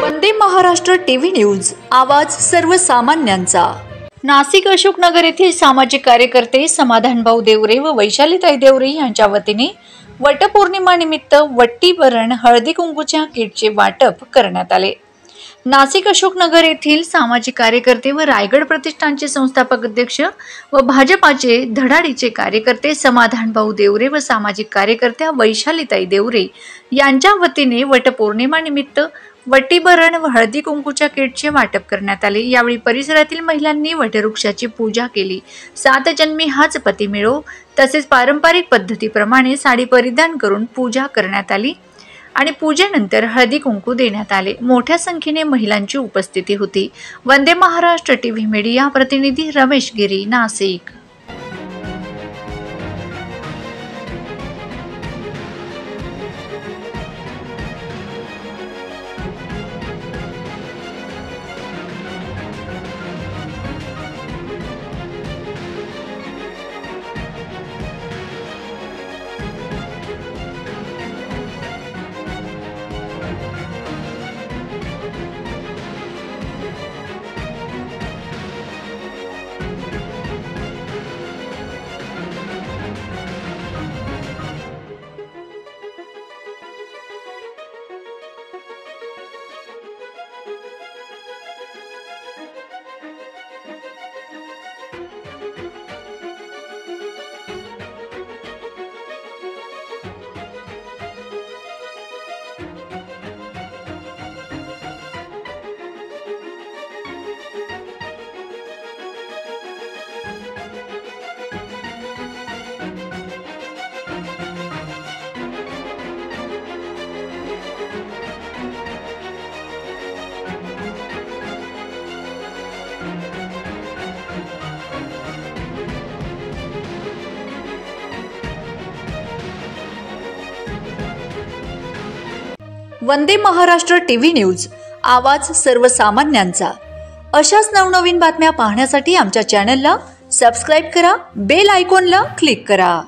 Vande Maharashtra TV news, आवाज सर्वसामान्यांचा। नाशिक अशोकनगर येथील सामाजिक कार्यकर्ते समाधानभाऊ देवरे व वैशालीताई देवरे यांच्या वतीने वटपौर्णिमा निमित्त वट्टीभरण हळदी कुंकूच्या किटचे वाटप करण्यात आले। नाशिक अशोकनगर येथील सामाजिक कार्यकर्ते व रायगड प्रतिष्ठानचे संस्थापक अध्यक्ष व भाजपाचे धडाडीचे कार्यकर्ते समाधानभाऊ देवरे व सामाजिक कार्यकर्त्या वैशालीताई देवरे यांच्या वतीने वटपौर्णिमा निमित्त वट्टीभरण व हळदी कुंकूच्या किटचे वाटप करण्यात आले। यावेळी परिसरातील महिलांनी वटवृक्षाची पूजा केली। 7 जन्मी हाच पती मिळो तसेच पारंपरिक पद्धतीप्रमाणे साडी परिधान करून पूजा करण्यात आली आणि पूजेनंतर हळदी कुंकू देण्यात आले। मोठ्या संख्येने महिलांची उपस्थिती होती। वंदे महाराष्ट्र टीव्ही मीडिया प्रतिनिधी रमेश गिरी, नाशिक। वंदे महाराष्ट्र टीव्ही न्यूज, आवाज सर्वसामान्यांचा। अशाच नवनवीन बातम्या पाहण्यासाठी आमच्या चॅनलला सबस्क्राइब करा, बेल आयकॉनला क्लिक करा।